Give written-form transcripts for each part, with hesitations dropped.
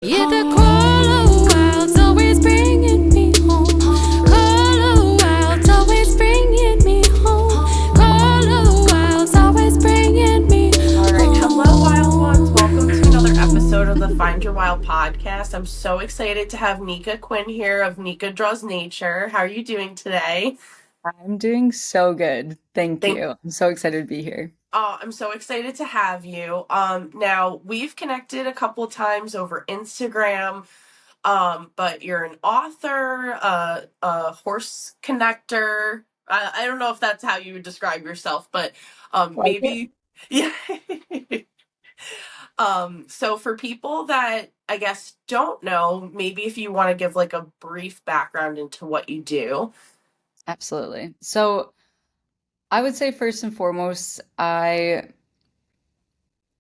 Yeah, the call wild's always bringing me home. Call wild's always bringing me home. Call wild's always bringing me All right. Hello, wild ones. Welcome to another episode of the home. Find Your Wild podcast. I'm so excited to have Nica Quinn here of Nica Draws Nature. How are you doing today? I'm doing so good. Thank Thank you. I'm so excited to be here. I'm so excited to have you. Now we've connected a couple times over Instagram. But you're an author, a horse connector. I don't know if that's how you would describe yourself, but Like it? maybe yeah. So for people that I guess don't know, maybe if you want to give like a brief background into what you do. Absolutely. So I would say first and foremost, I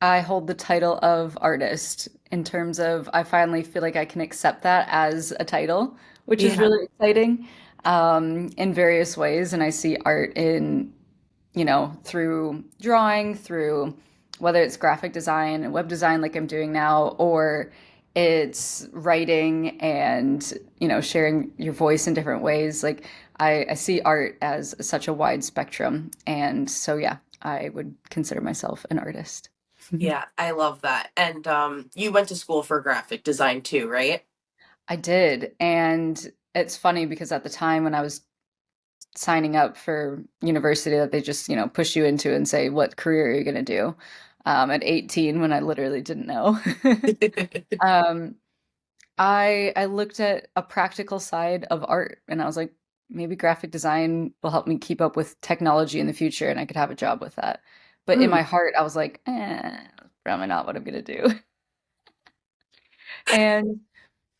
hold the title of artist in terms of I finally feel like I can accept that as a title, which is Yeah. really exciting in various ways. And I see art in, through drawing, through whether it's graphic design and web design like I'm doing now, or it's writing and, sharing your voice in different ways. Like I see art as such a wide spectrum. And so, yeah, I would consider myself an artist. Yeah, I love that. And you went to school for graphic design too, right? I did. And it's funny because at the time when I was signing up for university that they just, push you into and say, what career are you going to do? At 18, when I literally didn't know. um, I looked at a practical side of art and I was like, maybe graphic design will help me keep up with technology in the future and I could have a job with that. But in Mm. my heart, I was like, probably not what I'm going to do. And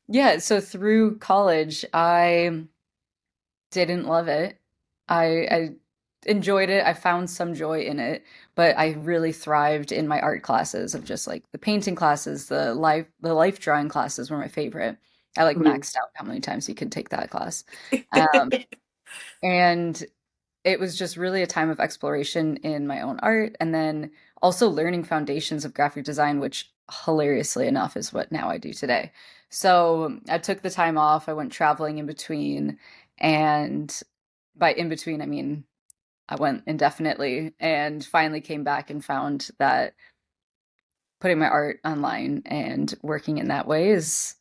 yeah, so through college, I didn't love it. I enjoyed it. I found some joy in it, but I really thrived in my art classes of just like the painting classes, the life drawing classes were my favorite. I like Mm. maxed out how many times you could take that class. Um, and it was just really a time of exploration in my own art and then also learning foundations of graphic design, which hilariously enough is what now I do today. So I took the time off. I went traveling in between. And by in between, I mean, I went indefinitely and finally came back and found that putting my art online and working in that way is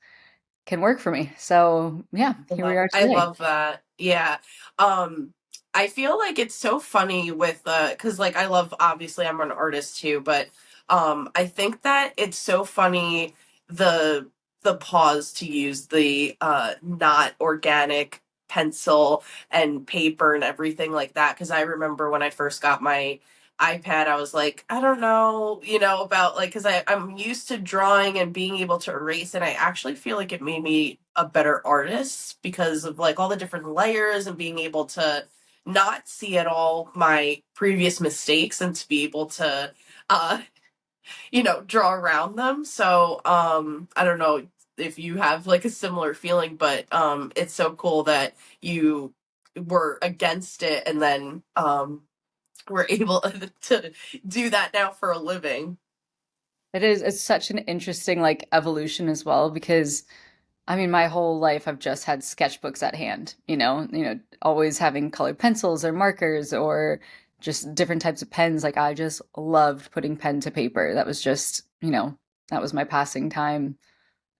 can work for me. So yeah, here we are I today. love that. Yeah. Um, I feel like it's so funny with because like I love obviously I'm an artist too, but I think that it's so funny the the pause to use the not organic pencil and paper and everything like that. Because I remember when I first got my iPad, I was like, I don't know, about like, because I'm used to drawing and being able to erase, and I actually feel like it made me a better artist because of like all the different layers and being able to not see at all my previous mistakes and to be able to, uh, draw around them. So, I don't know if you have like a similar feeling, but it's so cool that you were against it and then we're able to do that now for a living. It's such an interesting like evolution as well because I mean my whole life I've just had sketchbooks at hand, always having colored pencils or markers or just different types of pens. Like I just loved putting pen to paper. That was just, that was my passing time.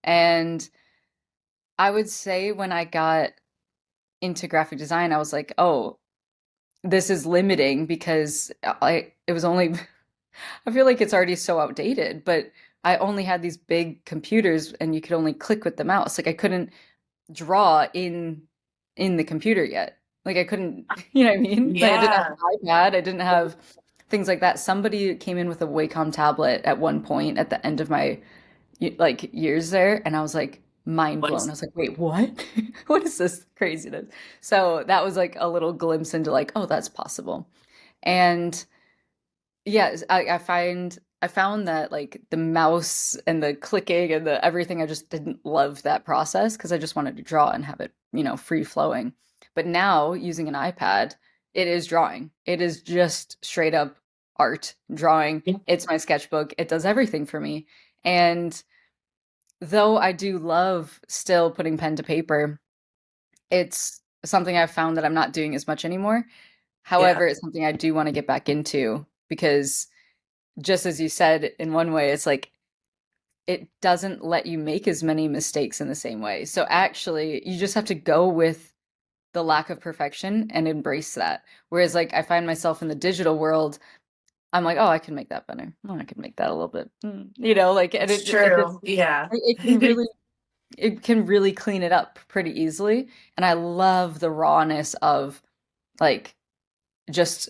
And I would say when I got into graphic design, I was like, oh, this is limiting because it was only I feel like it's already so outdated, but I only had these big computers and you could only click with the mouse. Like I couldn't draw in the computer yet. Like I couldn't, you know what I mean? Like I didn't have Yeah. an iPad, I didn't have things like that. Somebody came in with a Wacom tablet at one point at the end of my like years there, and I was like mind What blown. is I was like, wait, what? What is this craziness? So that was like a little glimpse into like, oh, that's possible. And yes, I found that like the mouse and the clicking and the everything, I just didn't love that process because I just wanted to draw and have it, free flowing. But now using an iPad, it is drawing. It is just straight up art, drawing. Yeah. It's my sketchbook. It does everything for me. And though I do love still putting pen to paper, it's something I've found that I'm not doing as much anymore. Yeah, However, it's something I do want to get back into because just as you said, in one way, it's like it doesn't let you make as many mistakes in the same way. So actually, you just have to go with the lack of perfection and embrace that. Whereas, like, I find myself in the digital world, I'm like, oh, I can make that better. Oh, I can make that a little bit, like, and it's it just true. Yeah. it can really clean it up pretty easily. And I love the rawness of like just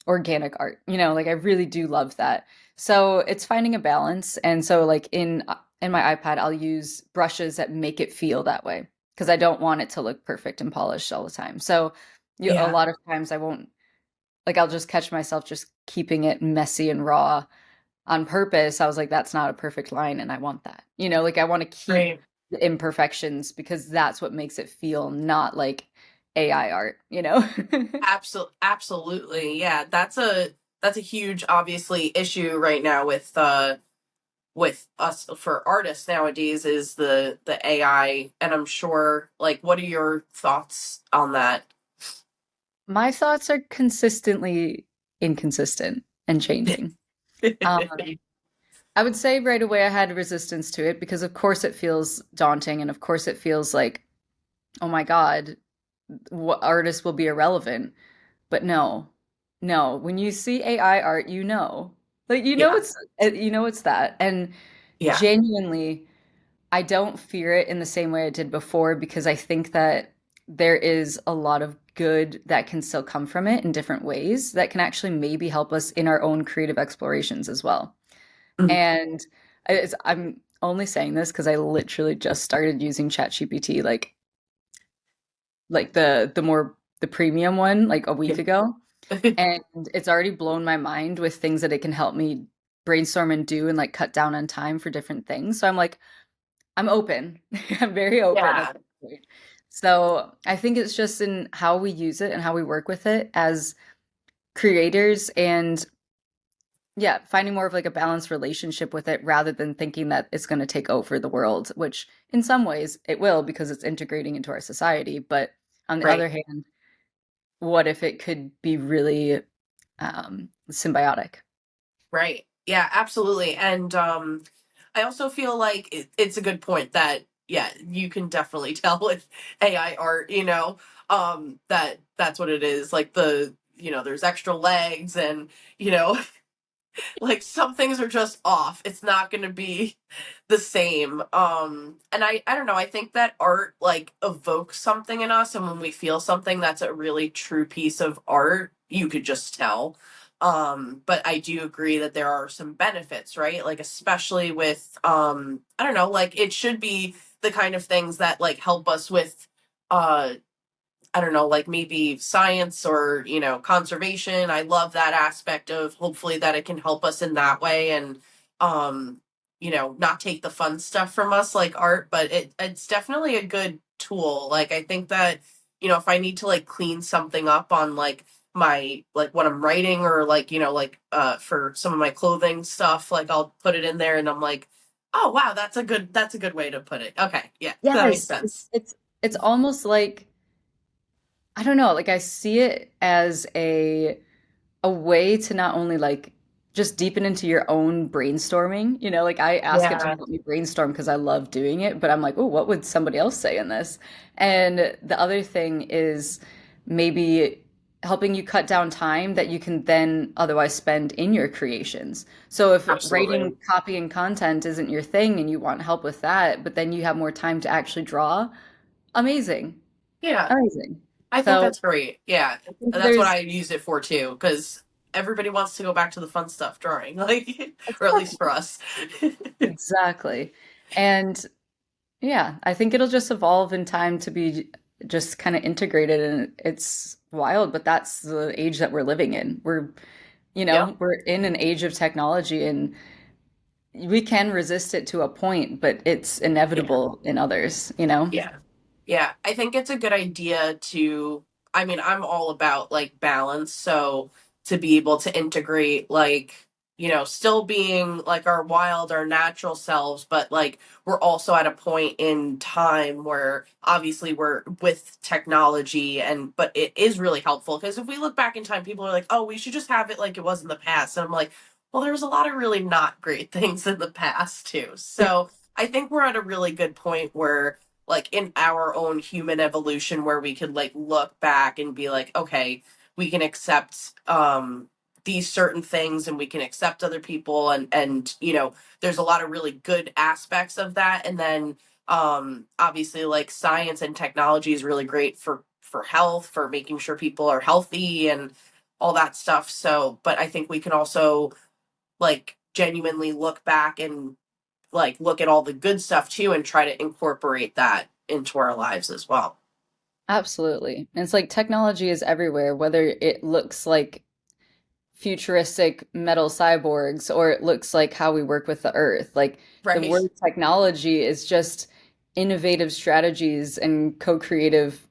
organic art. Like I really do love that. So it's finding a balance. And so like in my iPad, I'll use brushes that make it feel that way because I don't want it to look perfect and polished all the time. So a Yeah. lot of times I won't like I'll just catch myself just keeping it messy and raw on purpose. I was like, that's not a perfect line, and I want that. Like I want to keep Right. the imperfections because that's what makes it feel not like AI art. Absolutely. Yeah. That's a huge obviously issue right now with us for artists nowadays is the AI, and I'm sure like what are your thoughts on that? My thoughts are consistently inconsistent and changing. Um, I would say right away I had resistance to it because, of course, it feels daunting, and of course, it feels like, oh my God, what artists will be irrelevant. But no, no. When you see AI art, like Yeah. it's that, and Yeah. genuinely, I don't fear it in the same way I did before because I think that there is a lot of good that can still come from it in different ways that can actually maybe help us in our own creative explorations as well. Mhm. And I'm only saying this because I literally just started using ChatGPT like the premium one like a week ago, and it's already blown my mind with things that it can help me brainstorm and do and like cut down on time for different things. So I'm like, I'm open. I'm very open at Yeah. this point. So I think it's just in how we use it and how we work with it as creators and yeah, finding more of like a balanced relationship with it rather than thinking that it's going to take over the world, which in some ways it will because it's integrating into our society. But on the Right. other hand, what if it could be really symbiotic? Right. Yeah, absolutely. And I also feel like it's a good point that yeah, you can definitely tell with AI art, that that's what it is. Like there's extra legs and you know, like some things are just off. It's not going to be the same. And I don't know, I think that art like evokes something in us, and when we feel something that's a really true piece of art, you could just tell. But I do agree that there are some benefits, right? Like especially with I don't know, like it should be the kind of things that like help us with uh I don't know, like maybe science or, conservation. I love that aspect of hopefully that it can help us in that way and um, not take the fun stuff from us like art, but it's definitely a good tool. Like I think that, if I need to like clean something up on like my like what I'm writing or like, for some of my clothing stuff, like I'll put it in there and I'm like, oh wow, that's a good way to put it. Okay, yeah, that makes Yes, sense. it's almost like I don't know, like I see it as a way to not only like just deepen into your own brainstorming, like I ask it to Yeah. help me brainstorm because I love doing it, but I'm like, oh, what would somebody else say in this? And the other thing is maybe helping you cut down time that you can then otherwise spend in your creations. So if Absolutely. writing copy and content isn't your thing and you want help with that, but then you have more time to actually draw, amazing. Yeah, Amazing. I think So that's great. Yeah, I think that's what there's I use it for too, because everybody wants to go back to the fun stuff, drawing, like, or at least for exactly. us. Exactly. And yeah, I think it'll just evolve in time to be just kind of integrated and it's wild, but that's the age that we're living in. Yep. We're in an age of technology and we can resist it to a point, but it's Yeah. inevitable in others. Yeah. Yeah. I think it's a good idea to, I mean, I'm all about like balance. So to be able to integrate like still being like our wild, our natural selves, but like we're also at a point in time where obviously we're with technology, and but it is really helpful because if we look back in time, people are like, oh, we should just have it like it was in the past. And I'm like, well, there was a lot of really not great things in the past too. So I think we're at a really good point where like in our own human evolution where we could like look back and be like, okay, we can accept these certain things and we can accept other people, and there's a lot of really good aspects of that. And then obviously like science and technology is really great for health, for making sure people are healthy and all that stuff. So but I think we can also like genuinely look back and like look at all the good stuff too and try to incorporate that into our lives as well. Absolutely. And it's like technology is everywhere, whether it looks like futuristic metal cyborgs or it looks like how we work with the earth. Like the Right. word technology is just innovative strategies and co-creative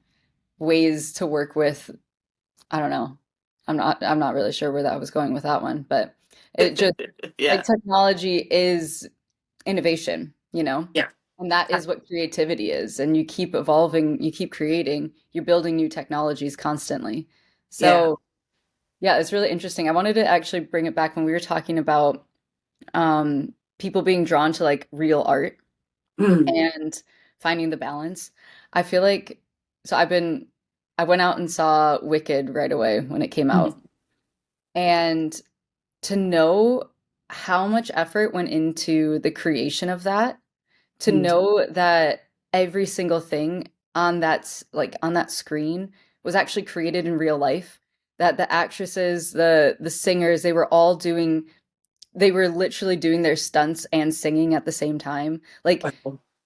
ways to work with, I don't know. I'm not really sure where that was going with that one, but it just like Yeah. technology is innovation, you know? Yeah. And that is what creativity is. And you keep evolving, you keep creating, you're building new technologies constantly. Yeah. So, yeah, it's really interesting. I wanted to actually bring it back when we were talking about people being drawn to like real art Mm. and finding the balance. I feel like, so I went out and saw Wicked right away when it came out. Mm. And to know how much effort went into the creation of that, to Mm. know that every single thing on like on that screen was actually created in real life, that the actresses, the singers, they were literally doing their stunts and singing at the same time. Like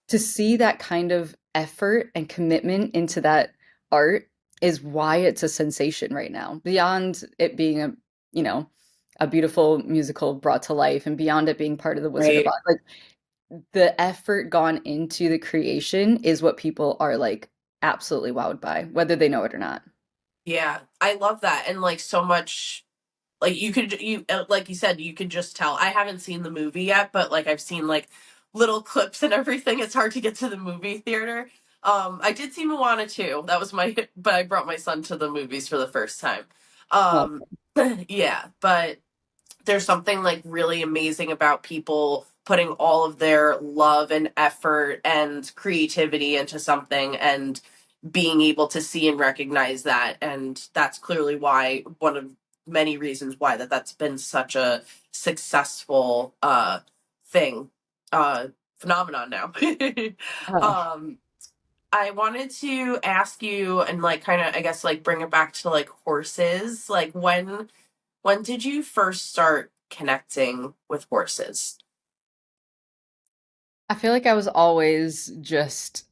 to see that kind of effort and commitment into that art is why it's a sensation right now. Beyond it being you know, a beautiful musical brought to life and beyond it being part of the Wizard of Right. Oz, like the effort gone into the creation is what people are like absolutely wowed by, whether they know it or not. Yeah, I love that. And like so much like you like you said you could just tell. I haven't seen the movie yet, but like I've seen like little clips and everything. It's hard to get to the movie theater. I did see Moana too. That was my but I brought my son to the movies for the first time. Well, Um yeah, but there's something like really amazing about people putting all of their love and effort and creativity into something and being able to see and recognize that. And that's clearly why one of many reasons why that's been such a successful thing, uh phenomenon now. oh, um I wanted to ask you and like kind of I guess like bring it back to like horses. Like when did you first start connecting with horses? I feel like I was always just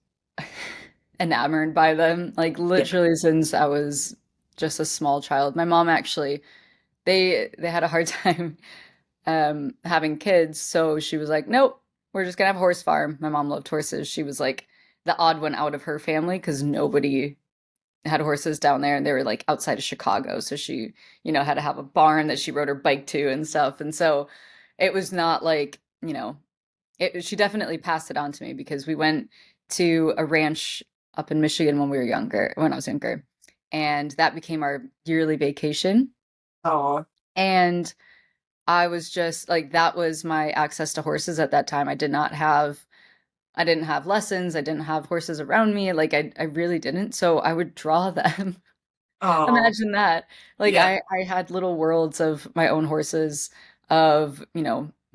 enamored by them, like Yeah. literally since I was just a small child. My mom actually, they had a hard time having kids, so she was like, "Nope, we're just gonna have a horse farm." My mom loved horses. She was like the odd one out of her family because nobody had horses down there and they were like outside of Chicago. So she, had to have a barn that she rode her bike to and stuff. And so it was not like, she definitely passed it on to me because we went to a ranch up in Michigan when I was younger. And that became our yearly vacation. Oh. And I was just like, that was my access to horses at that time. I didn't have lessons. I didn't have horses around me. Like I really didn't. So I would draw them. Oh. Imagine that. Like Yeah. I had little worlds of my own horses of,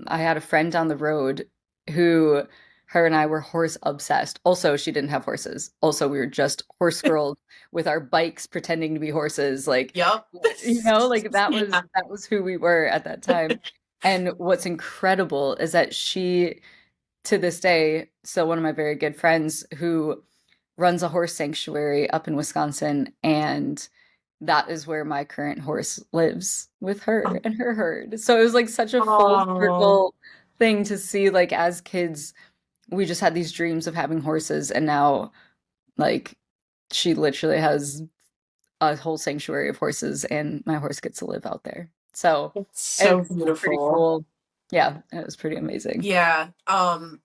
I had a friend down the road who her and I were horse obsessed. Also, she didn't have horses. Also, we were just horse girls with our bikes pretending to be horses. Like, Yep. like Yeah. that was who we were at that time. And what's incredible is that she to this day, still one of my very good friends who runs a horse sanctuary up in Wisconsin, and that is where my current horse lives with her and her herd. So it was like such a full Oh. circle thing to see. Like as kids, we just had these dreams of having horses, and now like she literally has a whole sanctuary of horses, and my horse gets to live out there. So It's so it's pretty beautiful. cool. Yeah, it was pretty amazing. Yeah,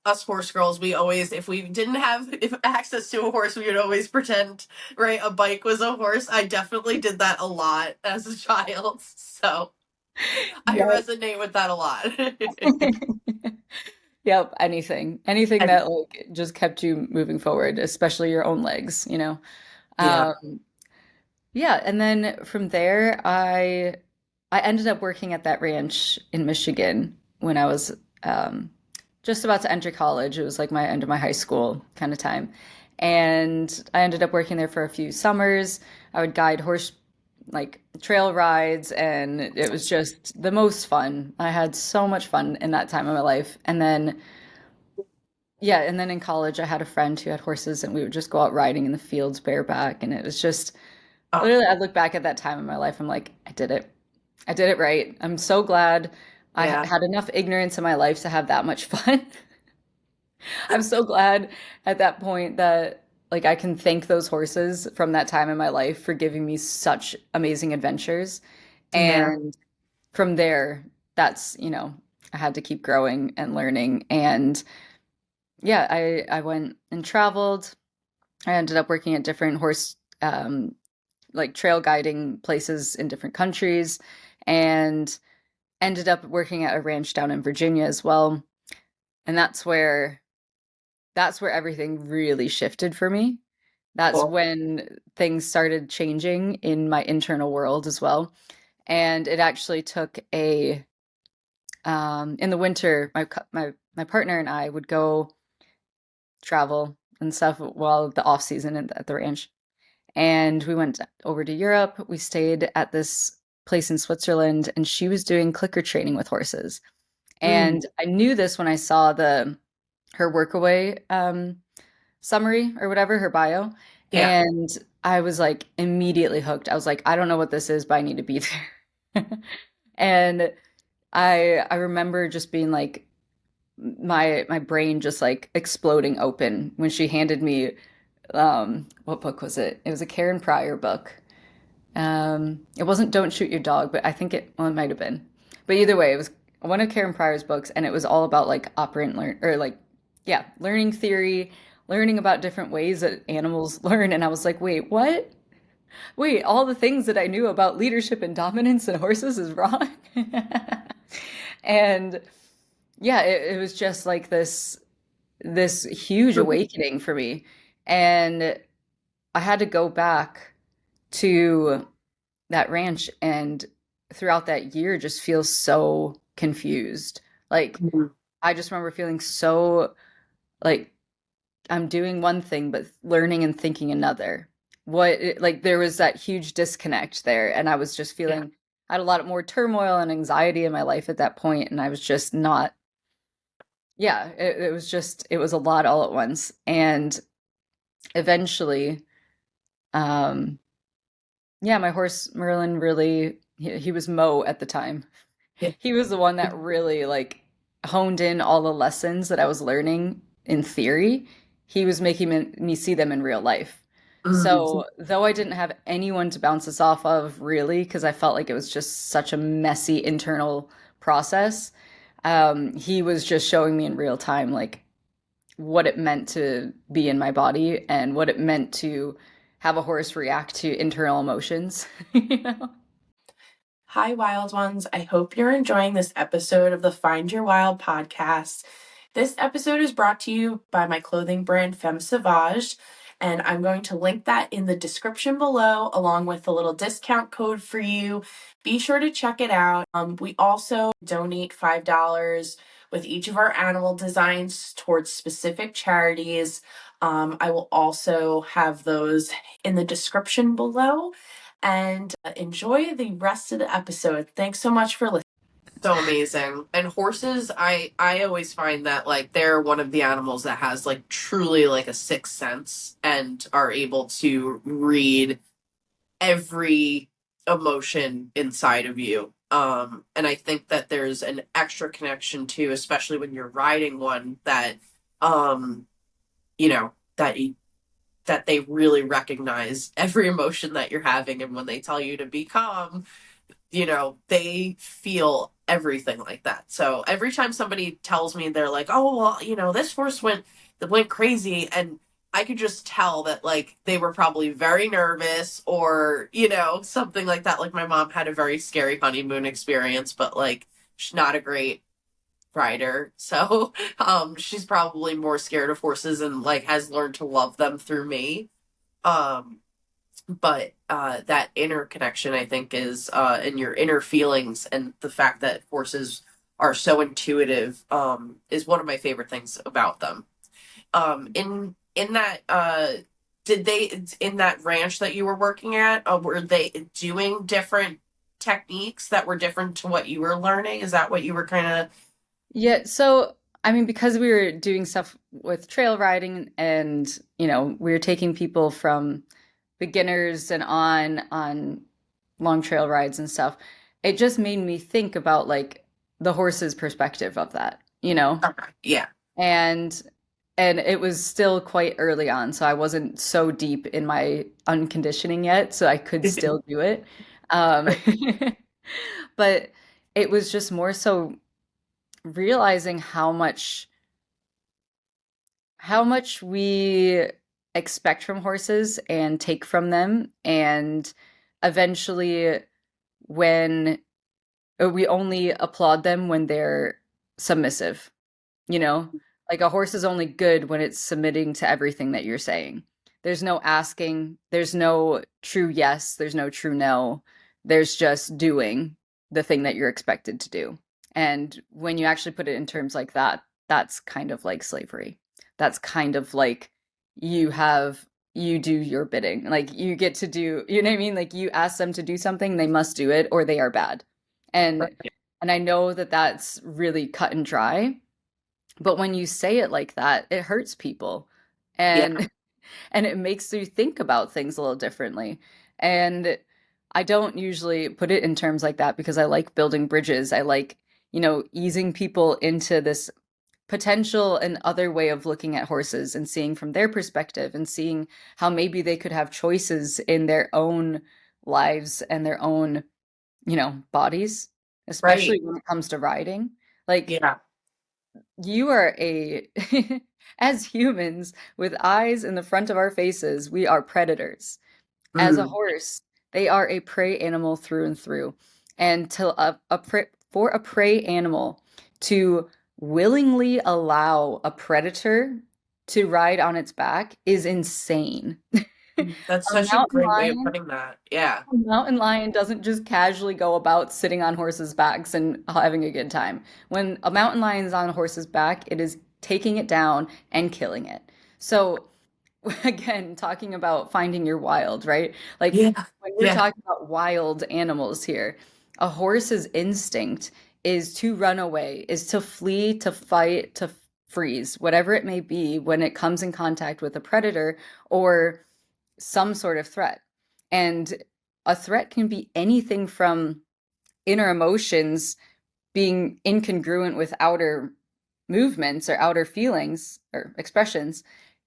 us horse girls, we always, if we didn't have if access to a horse, we would always pretend, right, a bike was a horse. I definitely did that a lot as a child, so I Yep. resonate with that a lot. Yep, anything. Anything And that like just kept you moving forward, especially your own legs, you know. yeah. Um, yeah, and then from there I ended up working at that ranch in Michigan when I was um just about to enter college. It was like my end of my high school kind of time. And I ended up working there for a few summers. I would guide horse like trail rides, and it was just the most fun. I had so much fun in that time of my life. And then yeah, and then in college I had a friend who had horses and we would just go out riding in the fields bareback, and it was just Oh, literally I look back at that time in my life, I'm like, I did it. I did it right. I'm so glad I yeah. had enough ignorance in my life to have that much fun. I'm so glad at that point that like I can thank those horses from that time in my life for giving me such amazing adventures. Yeah. And from there, that's, I had to keep growing and learning. And yeah, I went and traveled. I ended up working at different horse like trail guiding places in different countries, and ended up working at a ranch down in Virginia as well. And that's where everything really shifted for me. That's Cool. when things started changing in my internal world as well. And it actually took a in the winter, my partner and I would go travel and stuff while the off season at the ranch. And we went over to Europe. We stayed at this place in Switzerland, and she was doing clicker training with horses. Mm, And I knew this when I saw the her workaway summary or whatever, her bio. yeah. And I was like immediately hooked. I was like, I don't know what this is, but I need to be there. And I remember just being like my brain just like exploding open when she handed me what book was it? It was a Karen Pryor book. It wasn't Don't Shoot Your Dog, but I think it might have been. But either way, it was one of Karen Pryor's books, and it was all about like operant learn or like yeah, learning theory, learning about different ways that animals learn. And I was like, wait, what? Wait, all the things that I knew about leadership and dominance and horses is wrong. And yeah, it was just like this huge awakening for me. And I had to go back to that ranch and throughout that year just feel so confused. Like Mhm. I just remember feeling so like I'm doing one thing but learning and thinking another. Like there was that huge disconnect there, and I was just Yeah. feeling I had a lot more turmoil and anxiety in my life at that point, and I was just not yeah, it was just it was a lot all at once. And eventually um yeah, my horse Merlin really he was Mo at the time. Yeah. He was the one that really like honed in all the lessons that I was learning in theory. He was making me see them in real life. Mm, So, though I didn't have anyone to bounce this off of really, because I felt like it was just such a messy internal process, he was just showing me in real time like what it meant to be in my body and what it meant to have a horse react to internal emotions. You know? Hi, Wild Ones. I hope you're enjoying this episode of the Find Your Wild podcast. This episode is brought to you by my clothing brand Femme Sauvage, and I'm going to link that in the description below, along with a little discount code for you. Be sure to check it out. We also donate $5 with each of our animal designs towards specific charities. I will also have those in the description below. And enjoy the rest of the episode. Thanks so much for listening. So amazing. And horses, I always find that like they're one of the animals that has like truly like a sixth sense and are able to read every emotion inside of you. And I think that there's an extra connection too, especially when you're riding one that um you know that that they really recognize every emotion that you're having, and when they tell you to be calm, they feel everything like that. So every time somebody tells me, they're like, "Oh, well, this horse went crazy," and I could just tell that like they were probably very nervous or, something like that. Like my mom had a very scary honeymoon experience, but like she's not a great rider. So, she's probably more scared of horses and like has learned to love them through me. Um, but that inner connection, I think, is in your inner feelings, and the fact that horses are so intuitive, is one of my favorite things about them. In that did they in that ranch that you were working at, were they doing different techniques that were different to what you were learning? Is that what you were kind of? Yeah, so I mean, because we were doing stuff with trail riding and, we were taking people from beginners and on long trail rides and stuff, it just made me think about like the horse's perspective of that, Okay, yeah. And and it was still quite early on, so I wasn't so deep in my unconditioning yet, so I could still do it. Um, but it was just more so realizing how much we expect from horses and take from them, and eventually when we only applaud them when they're submissive, you know? Like a horse is only good when it's submitting to everything that you're saying. There's no asking, there's no true yes, there's no true no. There's just doing the thing that you're expected to do. And when you actually put it in terms like that, that's kind of like slavery. That's kind of like you do your bidding. Like you get to do, you know what I mean? Like you ask them to do something, they must do it or they are bad. And and I know that that's really cut and dry, but when you say it like that, it hurts people. Yeah. And and it makes you think about things a little differently. And I don't usually put it in terms like that because I like building bridges. I like, easing people into this potential and other way of looking at horses and seeing from their perspective and seeing how maybe they could have choices in their own lives and their own, bodies, Right. especially when it comes to riding. Like Yeah. you are a as humans with eyes in the front of our faces, we are predators. As a Mm. horse, they are a prey animal through and through. And for a prey animal to willingly allow a predator to ride on its back is insane. That's A such a mountain great way of lion putting that. Yeah. A mountain lion doesn't just casually go about sitting on horses' backs and having a good time. When a mountain lion is on a horse's back, it is taking it down and killing it. So, again, talking about finding your wild, right? Like Yeah. when we're Yeah. talking about wild animals here, a horse's instinct is to run away, is to flee, to fight, to freeze, whatever it may be when it comes in contact with a predator or some sort of threat. And a threat can be anything from inner emotions being incongruent with outer movements or outer feelings or expressions,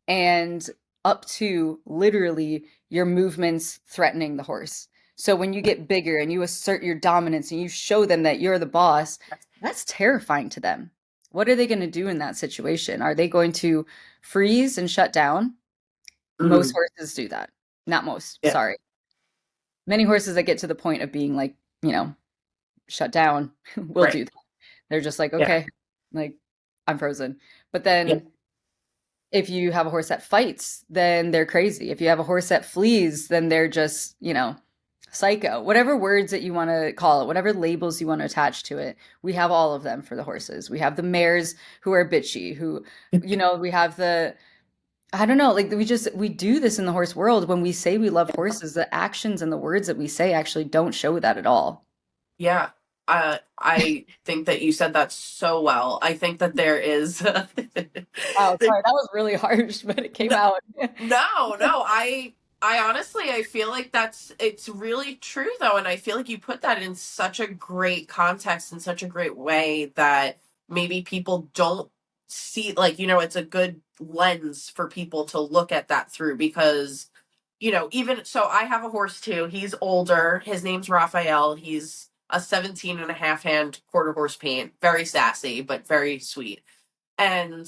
and up to literally your movements threatening the horse. So when you get bigger and you assert your dominance and you show them that you're the boss, that's terrifying to them. What are they going to do in that situation? Are they going to freeze and shut down? Most Mm. horses do that. Not most, Yeah. sorry. Many horses that get to the point of being like, shut down will Right. do that. They're just like, Yeah. okay, like I'm frozen. But Yeah. then if you have a horse that fights, then they're crazy. If you have a horse that flees, then they're just, psycho. Whatever words that you want to call it, whatever labels you want to attach to it, we have all of them for the horses. We have the mares who are bitchy, who, we have the I don't know, like we do this in the horse world when we say we love horses, the actions and the words that we say actually don't show that at all. Yeah. I think that you said that so well. I think that there is. Wow, sorry, that was really harsh, but it came No, out. no. I honestly, I feel like it's really true though, and I feel like you put that in such a great context in such a great way that maybe people don't see, like, it's a good lens for people to look at that through, because even so, I have a horse too. He's older. His name's Raphael. He's a 17 and a half hand quarter horse paint. Very sassy, but very sweet. And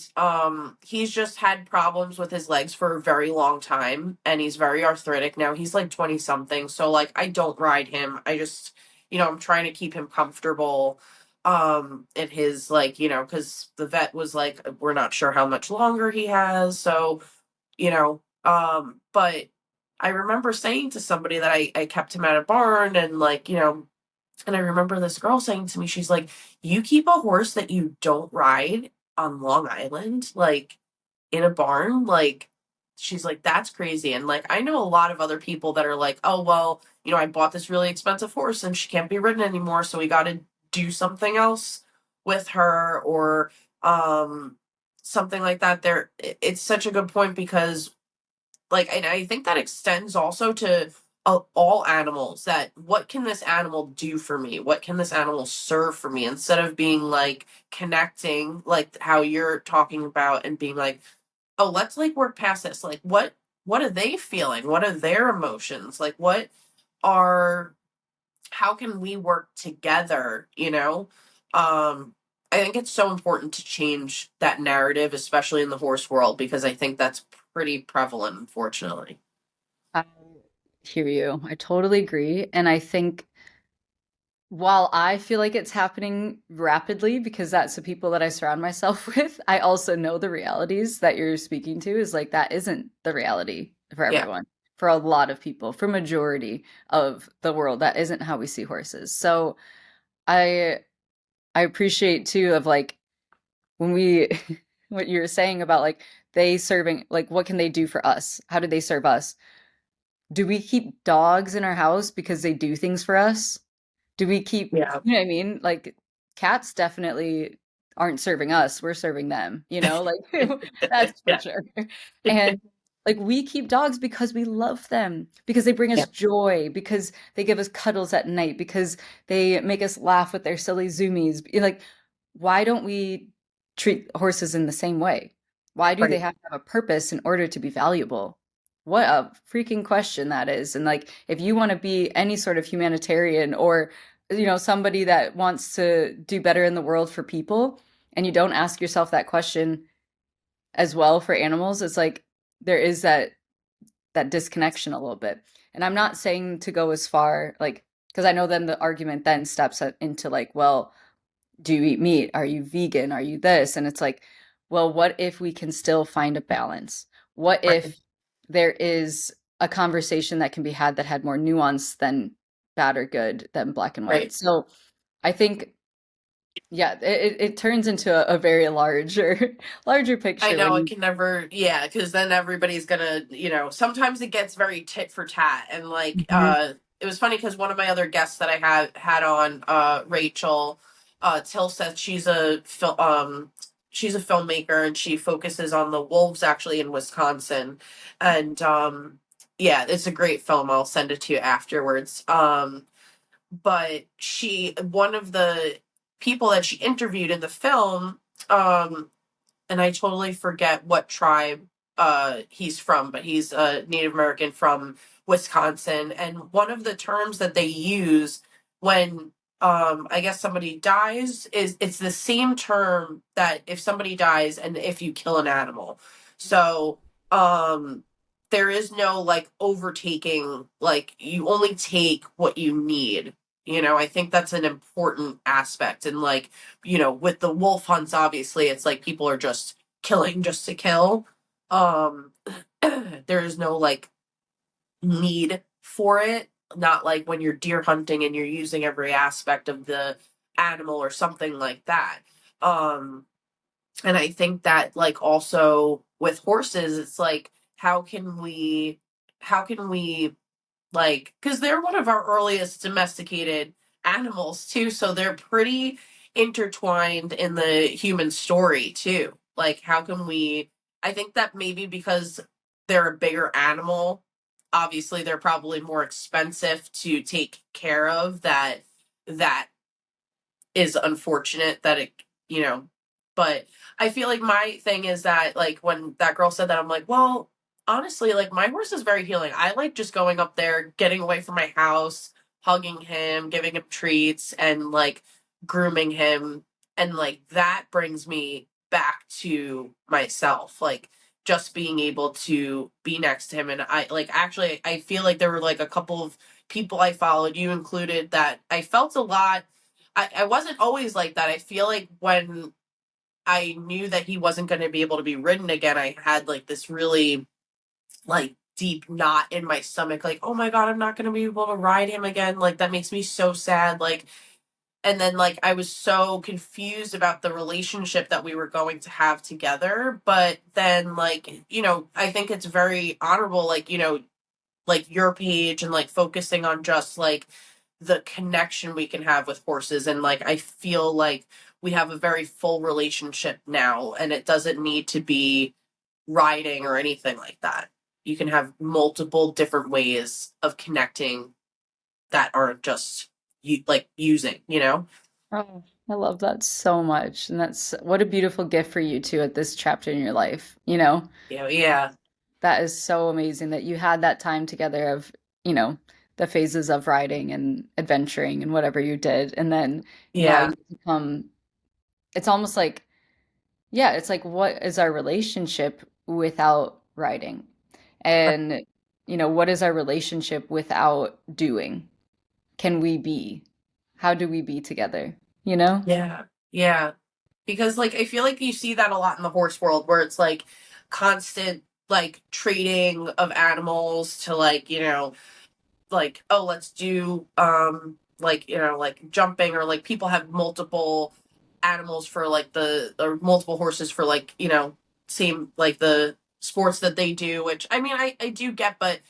he's just had problems with his legs for a very long time, and he's very arthritic now. He's like 20 something. So like I don't ride him. I just, I'm trying to keep him comfortable in his like, cuz the vet was like we're not sure how much longer he has. So, but I remember saying to somebody that I kept him at a barn and like, and I remember this girl saying to me, she's like, "You keep a horse that you don't ride on Long Island, like in a barn?" Like, she's like, "That's crazy." And like, I know a lot of other people that are like, "Oh, well, I bought this really expensive horse and she can't be ridden anymore, so we got to do something else with her," or something like that. It's such a good point because like, and I think that extends also to all animals, that what can this animal do for me, what can this animal serve for me, instead of being like connecting like how you're talking about and being like, oh, let's like work past this, like what are they feeling, what are their emotions, like what are how can we work together, I think it's so important to change that narrative, especially in the horse world, because I think that's pretty prevalent, unfortunately. I hear you. I totally agree. And I think while I feel like it's happening rapidly because that's the people that I surround myself with, I also know the realities that you're speaking to is like that isn't the reality for Yeah. everyone. For a lot of people, for majority of the world, that isn't how we see horses. So I I appreciate too of like when we what you're saying about like they serving like what can they do for us? How do they serve us? Do we keep dogs in our house because they do things for us? Do we keep, Yeah. you know what I mean? Like cats definitely aren't serving us, we're serving them, like that's for Yeah. sure. And like we keep dogs because we love them, because they bring Yeah. us joy, because they give us cuddles at night, because they make us laugh with their silly zoomies. Like, why don't we treat horses in the same way? Why do they Right. have to have a purpose in order to be valuable? What a freaking question that is. And like, if you want to be any sort of humanitarian or somebody that wants to do better in the world for people and you don't ask yourself that question as well for animals, it's like there is that disconnection a little bit. And I'm not saying to go as far like because I know then the argument then steps into like, well, do you eat meat? Are you vegan? Are you this? And it's like, well, what if we can still find a balance? What Right. if there is a conversation that can be had that had more nuance than bad or good, than black and white? Right. So I think, yeah, it turns into a very larger larger I picture know when it you can never, yeah, because then everybody's gonna, sometimes it gets very tit for tat. And like, Mhm. it was funny because one of my other guests that I had on, Rachel, Till says she's a filmmaker and she focuses on the wolves actually in Wisconsin. And yeah, it's a great film. I'll send it to you afterwards. But one of the people that she interviewed in the film, um, and I totally forget what tribe he's from, but he's a Native American from Wisconsin. And one of the terms that they use when I guess somebody dies is it's the same term that if somebody dies and if you kill an animal. So um there is no like overtaking, like you only take what you need. I think that's an important aspect. And like, with the wolf hunts, obviously, it's like people are just killing just to kill. Um, there is no like need for it. Not like when you're deer hunting and you're using every aspect of the animal or something like that. Um, and I think that like also with horses, it's like how can we like because they're one of our earliest domesticated animals too, so they're pretty intertwined in the human story too. Like how can we I think that maybe because they're a bigger animal, obviously they're probably more expensive to take care of, that is unfortunate that but I feel like my thing is that like when that girl said that, I'm like, well, honestly, like my horse is very healing. I like just going up there, getting away from my house, hugging him, giving him treats, and like grooming him. And like that brings me back to myself. Like just being able to be next to him. And I like actually, I feel like there were like a couple of people I followed, you included, that I felt a lot. I wasn't always like that. I feel like when I knew that he wasn't going to be able to be ridden again, I had like this really like deep knot in my stomach, like, oh my god, I'm not going to be able to ride him again, like that makes me so sad, like. And then like I was so confused about the relationship that we were going to have together, but then like, I think it's very honorable, like, like your page and like focusing on just like the connection we can have with horses. And like I feel like we have a very full relationship now, and it doesn't need to be riding or anything like that. You can have multiple different ways of connecting that aren't just you like using. Oh, I love that so much. And that's what a beautiful gift for you too at this chapter in your life, you know? Yeah. That is so amazing that you had that time together of, you know, the phases of riding and adventuring and whatever you did. And then now Yeah. you become, it's almost like, yeah, it's like, what is our relationship without riding? And, what is our relationship without doing? Can we be? How do we be together? You know? Yeah. Because like I feel like you see that a lot in the horse world, where it's like constant like trading of animals to like, like, oh, let's do like, like jumping, or like people have multiple animals for like the or multiple horses for like, same like the sports that they do, which I mean I do get. But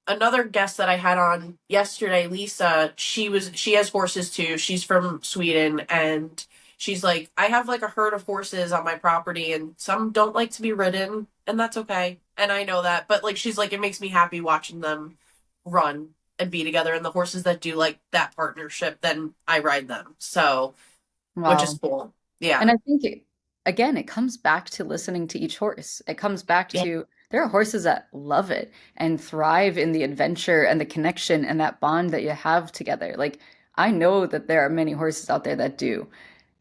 another guest that I had on yesterday, Lisa, she has horses too. She's from Sweden, and she's like, I have like a herd of horses on my property, and some don't like to be ridden, and that's okay. And I know that, but like she's like, it makes me happy watching them run and be together, and the horses that do like that partnership, then I ride them, so which is Wow. cool. And Yeah. I think again, it comes back to listening to each horse. It comes back Yeah. to there are horses that love it and thrive in the adventure and the connection and that bond that you have together. Like I know that there are many horses out there that do.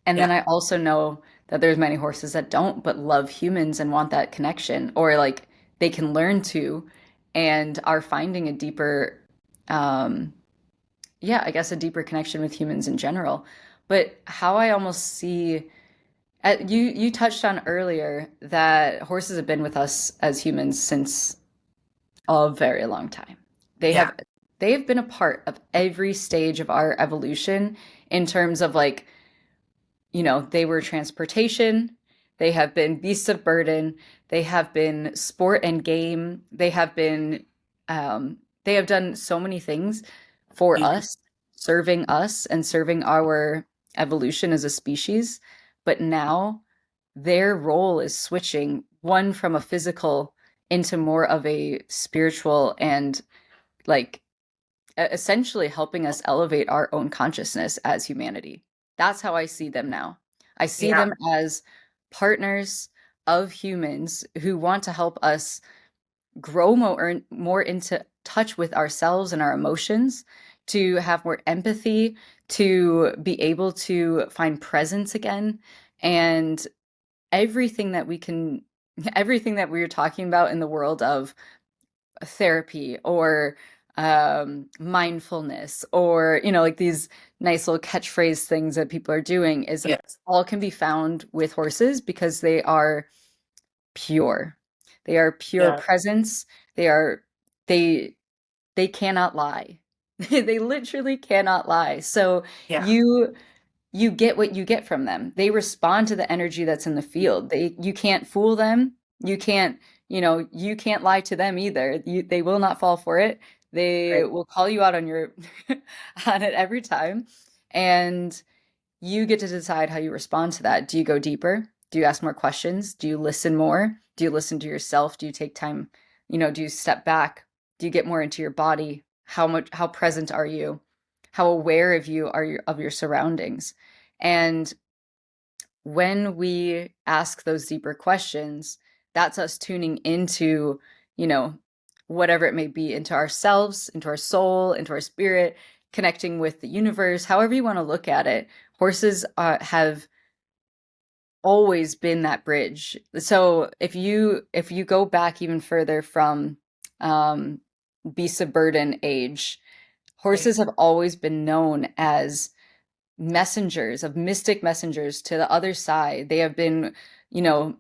And then Yeah. I also know that there's many horses that don't, but love humans and want that connection, or like they can learn to and are finding a deeper, um, yeah, I guess a deeper connection with humans in general. But how I almost see you touched on earlier that horses have been with us as humans since a very long time. They Yeah. have they have been a part of every stage of our evolution in terms of like, they were transportation, they have been beasts of burden, they have been sport and game, they have done so many things for Mhm. us, serving us and serving our evolution as a species. But now their role is switching one from a physical into more of a spiritual and like essentially helping us elevate our own consciousness as humanity. That's how I see them now. I see Yeah. them as partners of humans who want to help us grow more into touch with ourselves and our emotions, to have more empathy, to be able to find presence again, and everything that we can, everything that we were talking about in the world of therapy or mindfulness or like these nice little catchphrase things that people are doing is Yes. all can be found with horses because they are pure. They are pure Yeah. presence. They they cannot lie. They literally cannot lie. So Yeah. you get what you get from them. They respond to the energy that's in the field. You can't fool them. You can't lie to them either. They will not fall for it. They Right. will call you out on your on it every time. And you get to decide how you respond to that. Do you go deeper? Do you ask more questions? Do you listen more? Do you listen to yourself? Do you take time? Do you step back? Do you get more into your body? How present are you? How aware of your surroundings? And when we ask those deeper questions, that's us tuning into, you know, whatever it may be, into ourselves, into our soul, into our spirit, connecting with the universe, however you want to look at it. Horses have always been that bridge. So if you go back even further from um, beast of burden age, Right. horses have always been known as messengers, of mystic messengers to the other side. They have been, you know,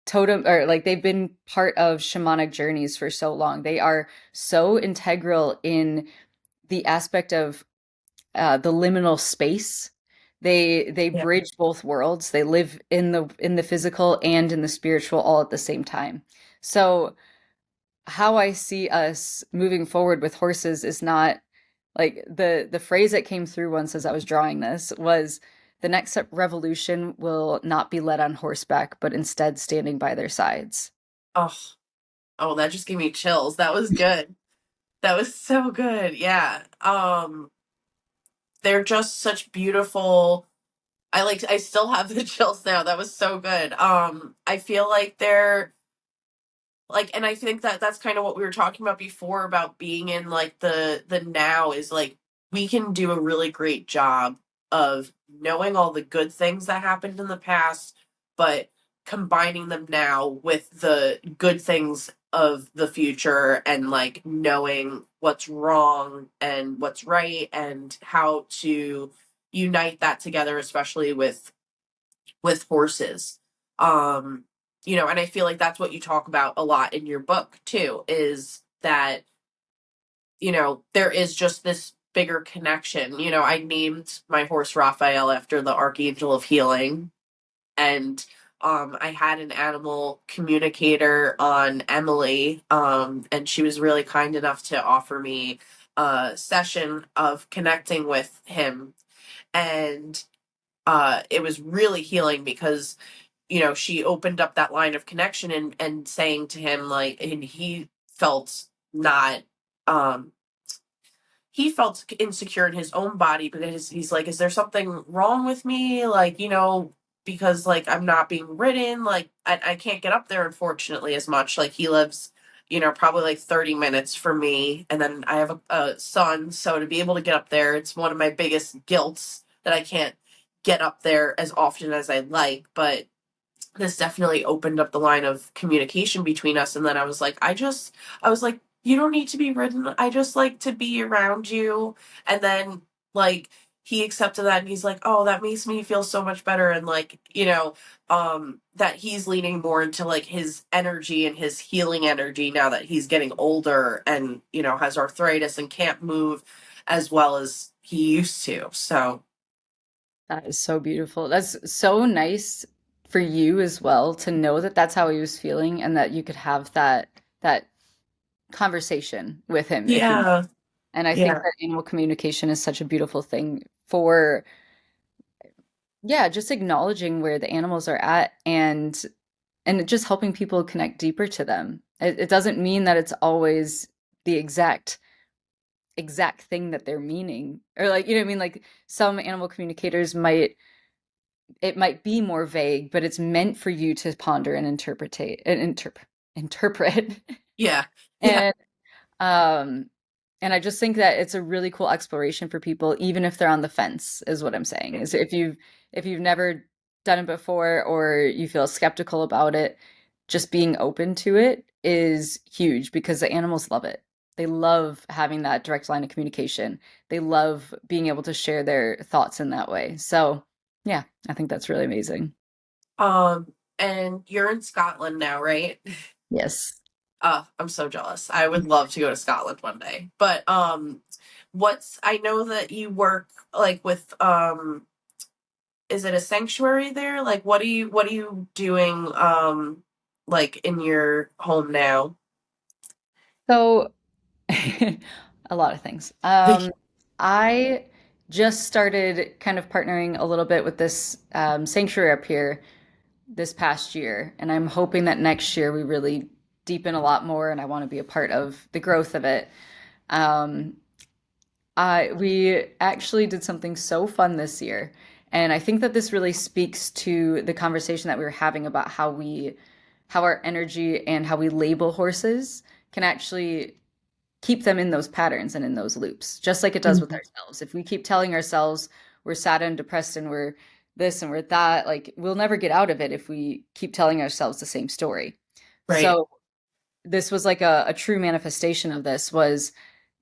totem, or like they've been part of shamanic journeys for so long. They are so integral in the aspect of the liminal space. They Yeah. bridge both worlds. They live in the physical and in the spiritual all at the same time. So how I see us moving forward with horses is not like the phrase that came through once as I was drawing this was, the next revolution will not be led on horseback, but instead standing by their sides. Oh, oh, that just gave me chills. That was good. That was so good. Yeah. They're just such beautiful. I still have the chills now. That was so good. I feel like they're like, and I think that that's kind of what we were talking about before about being in like the now is like we can do a really great job of knowing all the good things that happened in the past, but combining them now with the good things of the future and like knowing what's wrong and what's right and how to unite that together, especially with horses. Um, and I feel like that's what you talk about a lot in your book too, is that, there is just this bigger connection. I named my horse Raphael after the Archangel of Healing. And I had an animal communicator on Emily, and she was really kind enough to offer me a session of connecting with him. And it was really healing because she opened up that line of connection and saying to him like, and not um he felt insecure in his own body because he's like, is there something wrong with me, like, because like I'm not being ridden, like I can't get up there unfortunately as much, like he lives probably like 30 minutes from me, and then I have a son, so to be able to get up there, it's one of my biggest guilts that I can't get up there as often as I'd like. But this definitely opened up the line of communication between us. And then I was like, you don't need to be ridden, I just like to be around you. And then like he accepted that, and he's like, oh, that makes me feel so much better. And like, that he's leaning more into like his energy and his healing energy now that he's getting older and has arthritis and can't move as well as he used to. So That is so beautiful. That's so nice for you as well to know that that's how he was feeling and that you could have that conversation with him if you. yeah. And I think Yeah. that animal communication is such a beautiful thing for, yeah, just acknowledging where the animals are at and just helping people connect deeper to them. It doesn't mean that it's always the exact thing that they're meaning, or like, you know what I mean? Like some animal communicators might, it might be more vague, but it's meant for you to ponder and interpret. Yeah. Yeah. And um and I just think that it's a really cool exploration for people, even if they're on the fence, is what I'm saying. Is if you've never done it before or you feel skeptical about it, just being open to it is huge because the animals love it. They love having that direct line of communication. They love being able to share their thoughts in that way. So, yeah, I think that's really amazing. And you're in Scotland now, right? Yes. I'm so jealous. I would love to go to Scotland one day. But I know that you work like with is it a sanctuary there? Like what are you doing like in your home now? So, a lot of things. I just started kind of partnering a little bit with this sanctuary up here this past year, and I'm hoping that next year we really deepen a lot more, and I want to be a part of the growth of it. Um, we actually did something so fun this year, and I think that this really speaks to the conversation that we were having about how we how our energy and how we label horses can actually keep them in those patterns and in those loops, just like it does with Mhm. ourselves. If we keep telling ourselves we're sad and depressed and we're this and we're that, like we'll never get out of it if we keep telling ourselves the same story. Right. So this was like a true manifestation of this was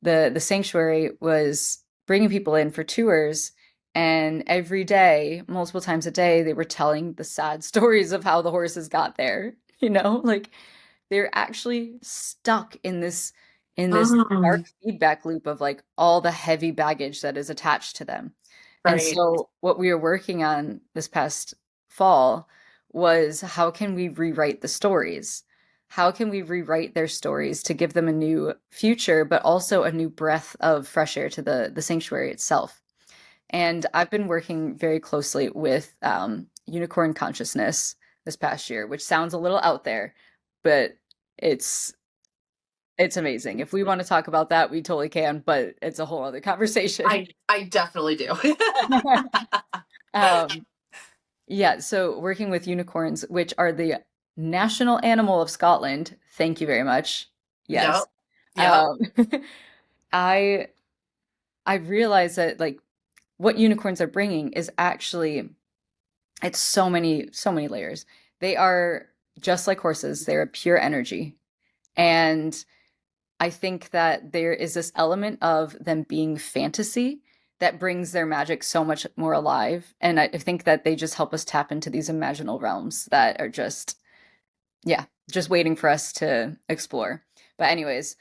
the sanctuary was bringing people in for tours, and every day, multiple times a day, they were telling the sad stories of how the horses got there, like they're actually stuck in this dark Mm. feedback loop of like all the heavy baggage that is attached to them. And Right. so what we were working on this past fall was how can we rewrite the stories? How can we rewrite their stories to give them a new future, but also a new breath of fresh air to the sanctuary itself? And I've been working very closely with unicorn consciousness this past year, which sounds a little out there, but it's it's amazing. If we want to talk about that, we totally can, but it's a whole other conversation. I definitely do. um, yeah, so working with unicorns, which are the national animal of Scotland. Thank you very much. Yep. Yes. Yep. Um, I I realize that like what unicorns are bringing is actually it's so many layers. They are just like horses. They're pure energy. And I think that there is this element of them being fantasy that brings their magic so much more alive. And I think that they just help us tap into these imaginal realms that are just, yeah, just waiting for us to explore. But, anyways,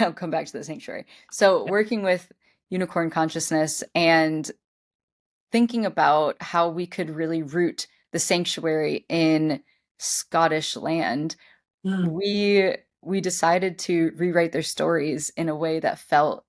I'll come back to the sanctuary. So, working with unicorn consciousness and thinking about how we could really root the sanctuary in Scottish land, Mm. we decided to rewrite their stories in a way that felt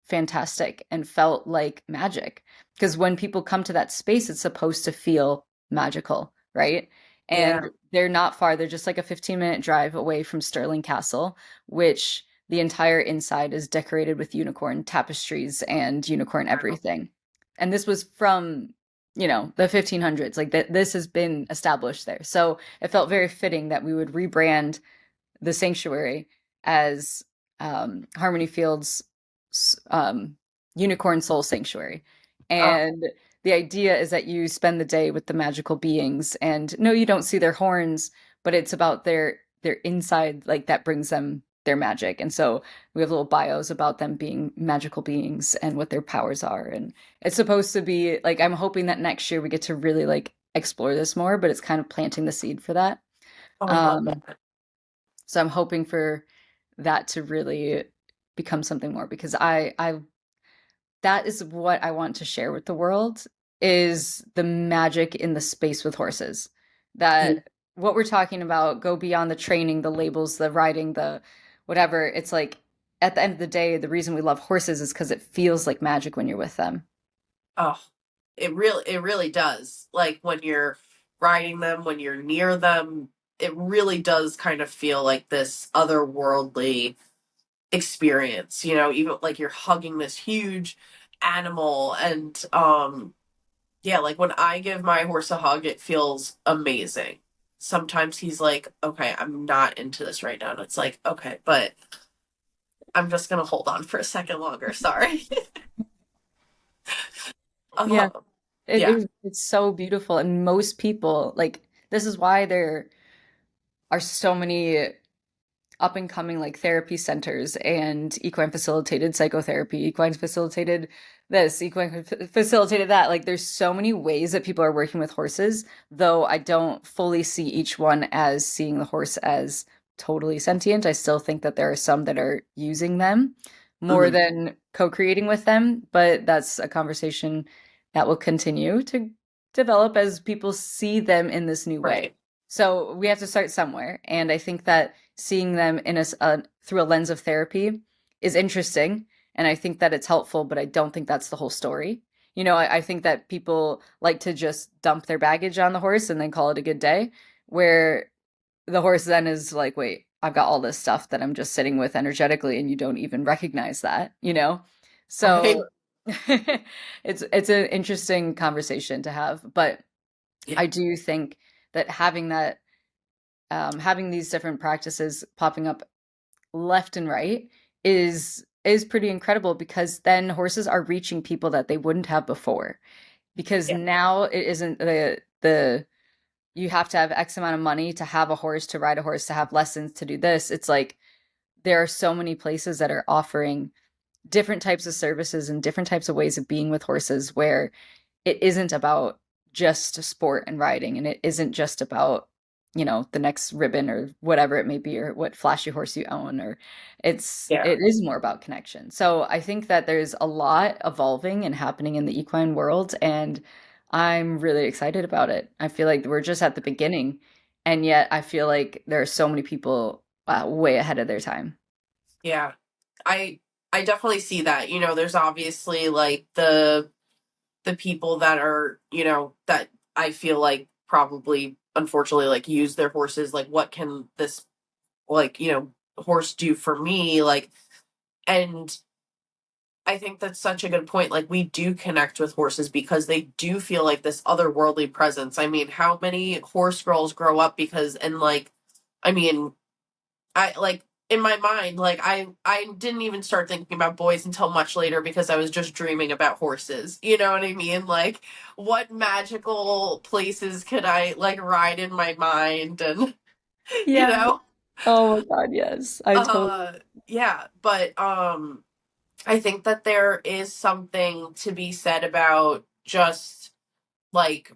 fantastic and felt like magic. Because when people come to that space, it's supposed to feel magical, right? Yeah. And they're not far. They're just like a 15-minute drive away from Stirling Castle, which the entire inside is decorated with unicorn tapestries and unicorn everything. And this was from, the 1500s. Like this has been established there. So it felt very fitting that we would rebrand the sanctuary as Harmony Field's um, Unicorn Soul Sanctuary. Oh, And the idea is that you spend the day with the magical beings, and no, you don't see their horns, but it's about their inside, like that brings them their magic. And so we have little bios about them being magical beings and what their powers are. And it's supposed to be like I'm hoping that next year we get to really like explore this more, but it's kind of planting the seed for that. oh, I love Um, that. so I'm hoping for that to really become something more because I that is what I want to share with the world is the magic in the space with horses. Mm. That what we're talking about go beyond the training, the labels, the riding, the whatever. It's like at the end of the day, the reason we love horses is because it feels like magic when you're with them. Oh, it really does. Like when you're riding them, when you're near them, it really does kind of feel like this otherworldly experience, even like you're hugging this huge animal and yeah, like when I give my horse a hug, it feels amazing. Sometimes he's like, "Okay, I'm not into this right now." And it's like, "Okay, but I'm just going to hold on for a second longer. Sorry." Yeah, um, it yeah. is. It's so beautiful, and most people like this is why there are so many up and coming like therapy centers and equine facilitated psychotherapy, equine facilitated this, equine facilitated that. Like there's so many ways that people are working with horses, though I don't fully see each one as seeing the horse as totally sentient. I still think that there are some that are using them more Mhm. than co-creating with them, but that's a conversation that will continue to develop as people see them in this new way. Right. So we have to start somewhere, and I think that seeing them in through a lens of therapy is interesting, and I think that it's helpful, but I don't think that's the whole story. I think that people like to just dump their baggage on the horse and then call it a good day, where the horse then is like, wait, I've got all this stuff that I'm just sitting with energetically, and you don't even recognize that. Right. So it's an interesting conversation to have, but Yeah. I do think that having that having these different practices popping up left and right is pretty incredible because then horses are reaching people that they wouldn't have before. Because Yeah. now it isn't the you have to have X amount of money to have a horse, to ride a horse, to have lessons, to do this. It's like there are so many places that are offering different types of services and different types of ways of being with horses where it isn't about just sport and riding, and it isn't just about, the next ribbon or whatever it may be, or what flashy horse you own, or Yeah. it is more about connection. So I think that there's a lot evolving and happening in the equine world, and I'm really excited about it. I feel like we're just at the beginning, and yet I feel like there are so many people way ahead of their time. Yeah. I I definitely see that. There's obviously like the people that are, that I feel like probably unfortunately like use their horses like what can this like, horse do for me like and I think that's such a good point. Like we do connect with horses because they do feel like this otherworldly presence. I mean, how many horse girls grow up because and like I mean, I like in my mind, like I didn't even start thinking about boys until much later because I was just dreaming about horses. You know what I mean? Like what magical places could I like ride in my mind and you Yeah. know? Oh my God, yes. I totally. Uh yeah, but I think that there is something to be said about just like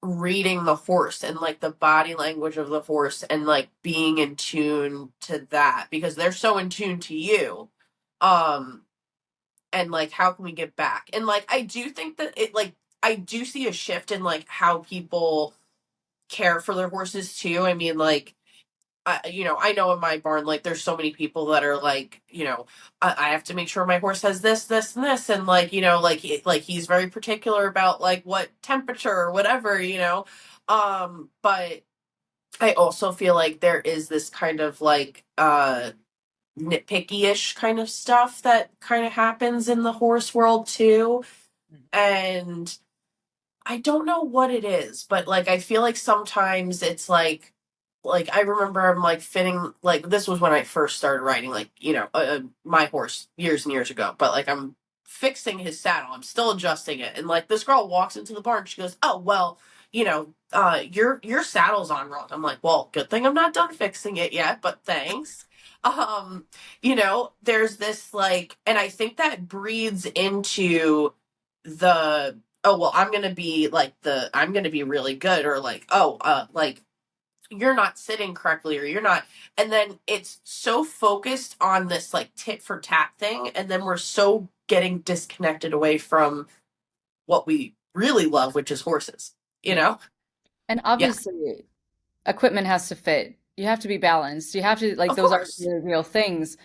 reading the horse and like the body language of the horse and like being in tune to that because they're so in tune to you. Um and like how can we get back? And like I do think that it like I do see a shift in like how people care for their horses too. I mean like I know in my barn, like, there's so many people that are like, I have to make sure my horse has this, this, and this, and like, like he's very particular about like what temperature or whatever, but I also feel like there is this kind of like nitpicky-ish kind of stuff that kind of happens in the horse world too, and I don't know what it is, but like I feel like sometimes it's like I remember I'm like fitting like this was when I first started riding like my horse years and years ago, but like I'm fixing his saddle, I'm still adjusting it, and like this girl walks into the barn, she goes, "Oh well, your saddle's on wrong." I'm like, "Well, good thing I'm not done fixing it yet, but thanks." Um, there's this like, and I think that breeds into the oh well I'm gonna be really good or like like you're not sitting correctly or you're not and then it's so focused on this like tit for tat thing and then we're so getting disconnected away from what we really love which is horses you Yeah. know And yeah obviously, equipment has to fit. You have to be balanced. You have to like of those are course real things.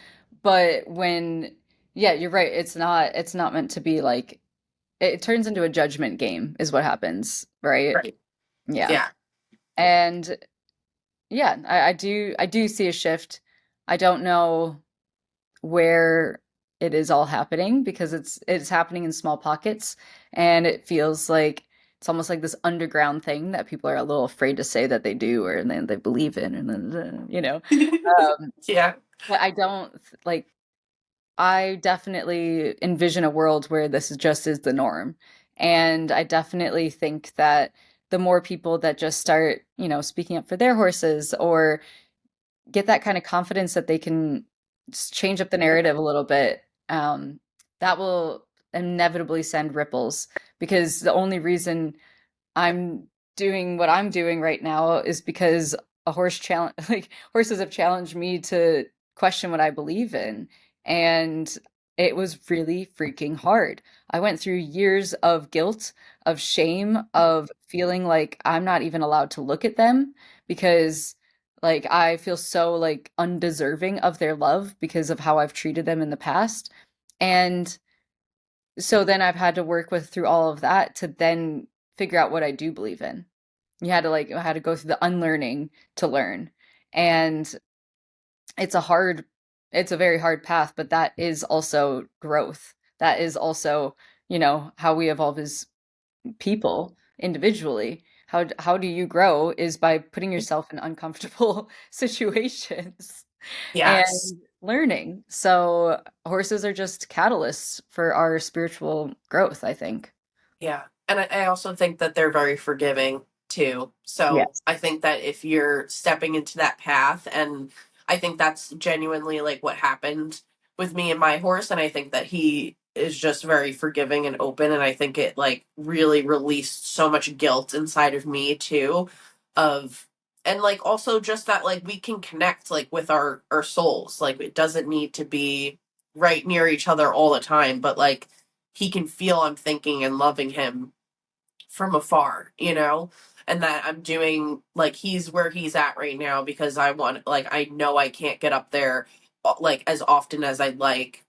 But yeah, you're right. It's not meant to be like it turns into a judgment game is what happens, right? right Yeah. yeah And yeah, I do see a shift. I don't know where it is all happening because it's happening in small pockets, and it feels like it's almost like this underground thing that people are a little afraid to say that they do or and then they believe in and then. Um, yeah but I don't like I definitely envision a world where this is just is the norm. And I definitely think that the more people that just start, speaking up for their horses or get that kind of confidence that they can change up the narrative a little bit, that will inevitably send ripples because the only reason I'm doing what I'm doing right now is because a horse challenge like horses have challenged me to question what I believe in. And it was really freaking hard. I went through years of guilt, of shame, of feeling like I'm not even allowed to look at them because like I feel so like undeserving of their love because of how I've treated them in the past. And so then I've had to work with through all of that to then figure out what I do believe in. I had to go through the unlearning to learn. And it's a hard it's a very hard path, but that is also growth. That is also, how we evolve as people individually. how do you grow is by putting yourself in uncomfortable situations Yes. and learning. So horses are just catalysts for our spiritual growth, I think. Yeah. And I also think that they're very forgiving too. So Yes. I think that if you're stepping into that path, and I think that's genuinely like what happened with me and my horse, and I think that he is just very forgiving and open, and I think it like really released so much guilt inside of me too, of and like also just that like we can connect like with our souls. Like it doesn't need to be right near each other all the time, but like he can feel I'm thinking and loving him from afar, you know? And that I'm doing like he's where he's at right now because I want like I know I can't get up there like as often as I'd like.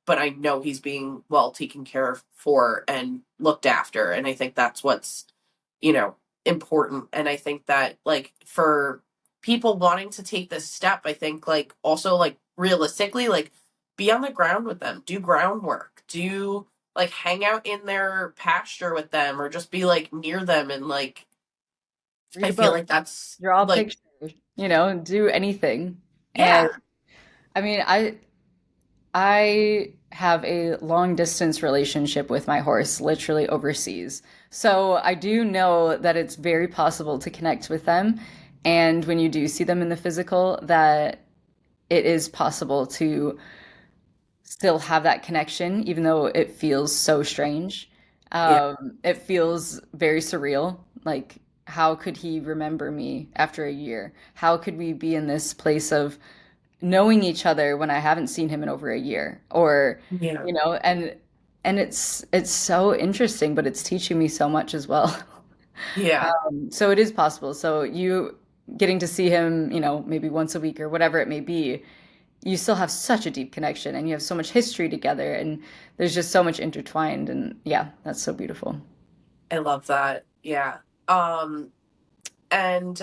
But I know he's being well taken care for and looked after. And I think that's what's, you know, important. And I think that like for people wanting to take this step, I think like also like realistically, like be on the ground with them, do groundwork, do like hang out in their pasture with them or just be like near them and like Read I a feel book, like that's draw a like picture, do anything. And yeah. I mean, I have a long distance relationship with my horse, literally overseas. So I do know that it's very possible to connect with them. And when you do see them in the physical, that it is possible to still have that connection, even though it feels so strange. Yeah. It feels very surreal. Like, how could he remember me after a year? How could we be in this place of knowing each other when I haven't seen him in over a year? Or, Yeah. and it's so interesting, but it's teaching me so much as well. Yeah. So it is possible. So you getting to see him, maybe once a week or whatever it may be, you still have such a deep connection and you have so much history together and there's just so much intertwined and yeah, that's so beautiful. I love that. Yeah. Um and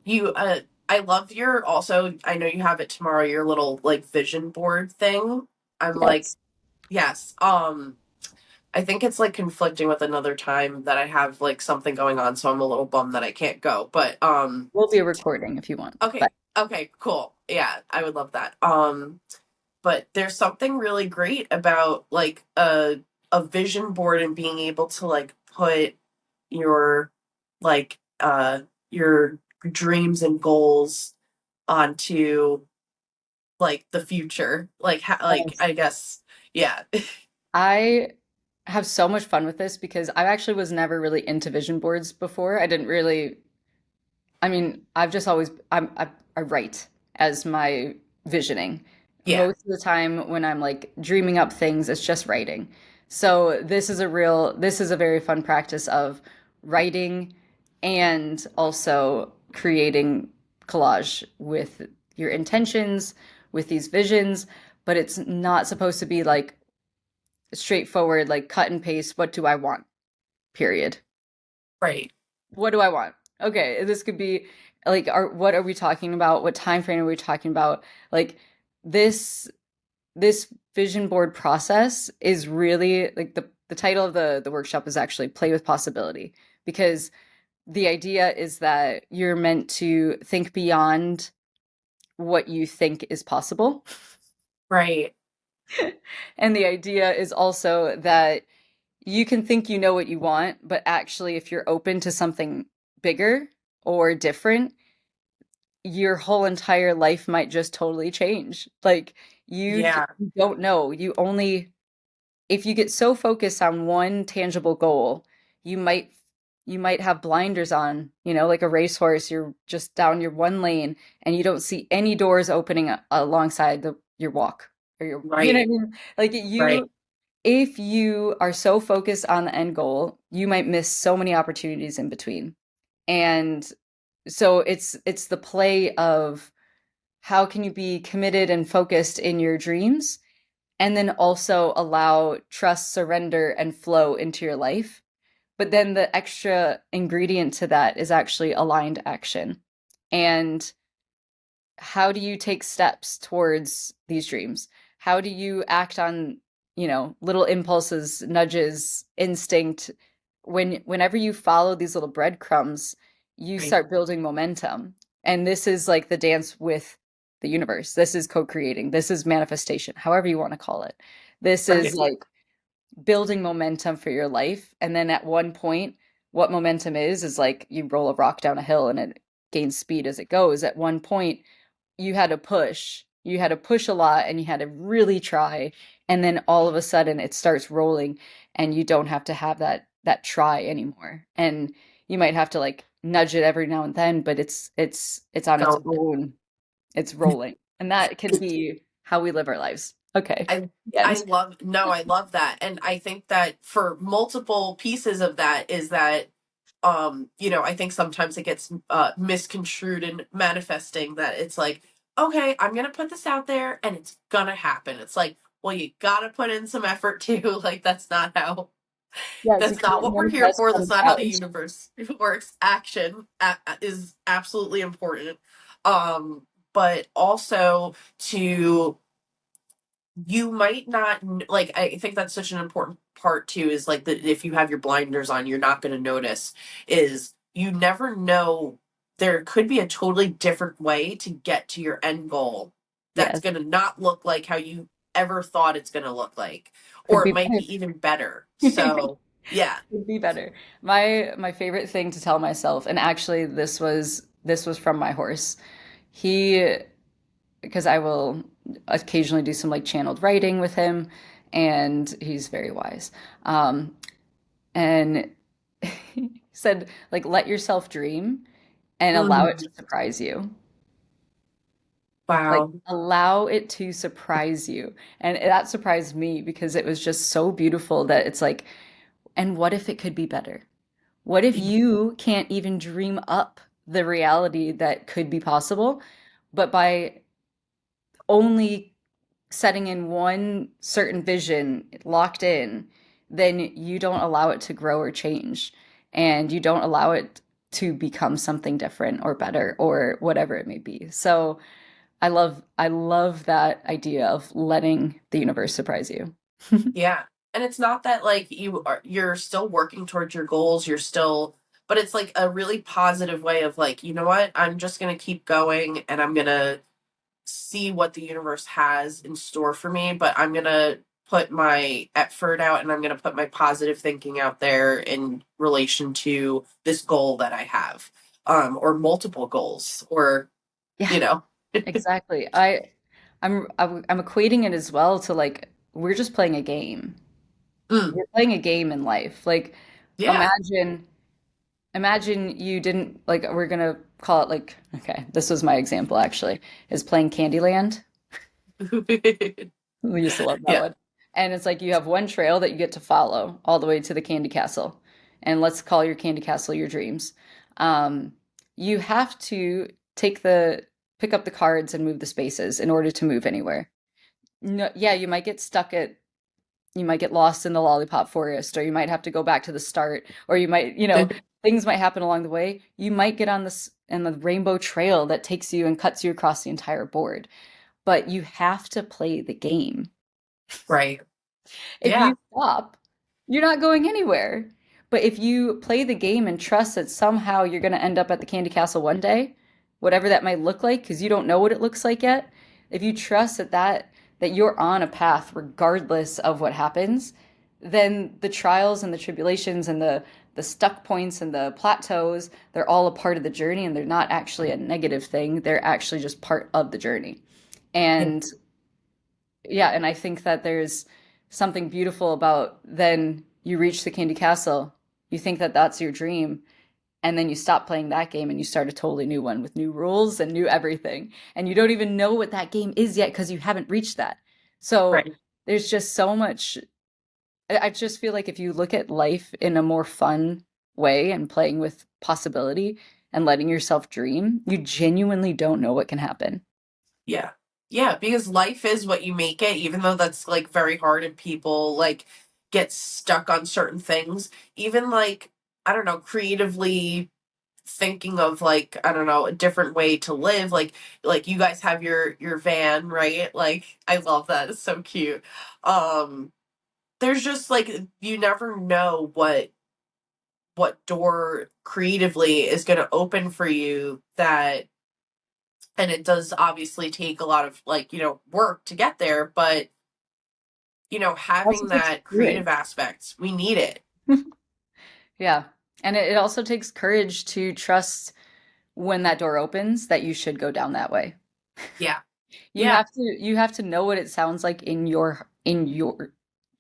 you I love your also I know you have it tomorrow, your little like vision board thing. I'm like, Yes. yes. I think it's like conflicting with another time that I have like something going on, so I'm a little bummed that I can't go. But We'll do a recording if you want. But okay, okay, cool. Yeah, I would love that. But there's something really great about like a vision board and being able to like put your like your dreams and goals onto like the future. Like like yes. I guess yeah. I have so much fun with this because I actually was never really into vision boards before. I didn't really I mean, I've just always I write as my visioning. Yeah. Most of the time when I'm like dreaming up things, it's just writing. So this is a very fun practice of writing and also creating collage with your intentions, with these visions, but it's not supposed to be like straightforward, like cut and paste, what do I want? Period. Right. What do I want? Okay, this could be like what are we talking about? What time frame are we talking about? Like this this vision board process is really like the title of the workshop is actually play with possibility because the idea is that you're meant to think beyond what you think is possible. Right. And the idea is also that you can think you know what you want, but actually if you're open to something bigger or different, your whole entire life might just totally change. Like Yeah. you don't know. You only if you get so focused on one tangible goal, you might you might have blinders on, like a racehorse, you're just down your one lane and you don't see any doors opening alongside your walk or what I Right. mean? Like Right. if you are so focused on the end goal, you might miss so many opportunities in between. And so it's the play of how can you be committed and focused in your dreams and then also allow trust, surrender, and flow into your life. But then the extra ingredient to that is actually aligned action. And how do you take steps towards these dreams? How do you act on, little impulses, nudges, instinct, whenever you follow these little breadcrumbs, you Right. start building momentum. And this is like the dance with the universe. This is co-creating. This is manifestation, however you want to call it. This is Right. like building momentum for your life. And then at one point, what momentum is like you roll a rock down a hill and it gains speed as it goes. At one point, you had to push. You had to push a lot and you had to really try. And then all of a sudden it starts rolling and you don't have to have that try anymore. And you might have to like nudge it every now and then, but it's on its Go. own. It's rolling. And that can be how we live our lives. Okay. I The I end. love no, I love that. And I think that for multiple pieces of that is that I think sometimes it gets misconstrued in manifesting that it's like, okay, I'm going to put this out there and it's going to happen. It's like, well, you got to put in some effort too. Like Yes, you that's not can't what we're here manifest for. on That's not a how the couch. universe works. Action is absolutely important. Um but also to you might not like I think that's such an important part too is like that if you have your blinders on you're not going to notice is you never know there could be a totally different way to get to your end goal that's Yes, going to not look like how you ever thought it's going to look like could or it be might better. be even better so yeah. Could be better. My favorite thing to tell myself, and actually this was from my horse. He because I will occasionally do some like channeled writing with him, and he's very wise. And he said like let yourself dream and allow it to Mhm. surprise you. Like Wow. allow it to surprise you. And that surprised me because it was just so beautiful that it's like, and what if it could be better? What if you can't even dream up the reality that could be possible, but by only setting in one certain vision locked in, then you don't allow it to grow or change, and you don't allow it to become something different or better or whatever it may be. So I love that idea of letting the universe surprise you. Yeah. And it's not that like you're still working towards your goals, but it's like a really positive way of like, you know what? I'm just going to keep going and I'm going to see what the universe has in store for me, but I'm going to put my effort out and I'm going to put my positive thinking out there in relation to this goal that I have. Or multiple goals or, Yeah, you know. exactly. I'm equating it as well to like we're just playing a game. Mm, We're playing a game in life. Like yeah. imagine you didn't like we're gonna call it like okay, this was my example actually, is playing Candyland. We used to love that Yeah. one. And it's like you have one trail that you get to follow all the way to the candy castle. And let's call your candy castle your dreams. Um, you have to pick up the cards and move the spaces in order to move anywhere. No, yeah, you might get lost in the lollipop forest, or you might have to go back to the start, or things might happen along the way. You might get on this in the rainbow trail that takes you and cuts you across the entire board. But you have to play the game. Right. If Yeah. you stop, you're not going anywhere. But if you play the game and trust that somehow you're going to end up at the candy castle one day, whatever that might look like, because you don't know what it looks like yet, if you trust that you're on a path regardless of what happens, then the trials and the tribulations and the stuck points and the plateaus, they're all a part of the journey and they're not actually a negative thing. They're actually just part of the journey. Yeah. And yeah, and I think that there's something beautiful about then you reach the candy castle, you think that that's your dream, and then you stop playing that game and you start a totally new one with new rules and new everything. And you don't even know what that game is yet because you haven't reached that. So Right. there's just so much. I just feel like if you look at life in a more fun way and playing with possibility and letting yourself dream, you genuinely don't know what can happen. Yeah. Yeah, because life is what you make it, even though that's like very hard and people like get stuck on certain things. Even like, I don't know, creatively thinking of like, I don't know, a different way to live. Like you guys have your van, right? Like I love that. It's so cute. Um there's just like you never know what what door creatively is going to open for you, that, and it does obviously take a lot of, like, work to get there, but Also having takes that courage. creative aspect, we need it. Yeah. And it also takes courage to trust when that door opens that you should go down that way. Yeah. You Yeah. have to know what it sounds like in your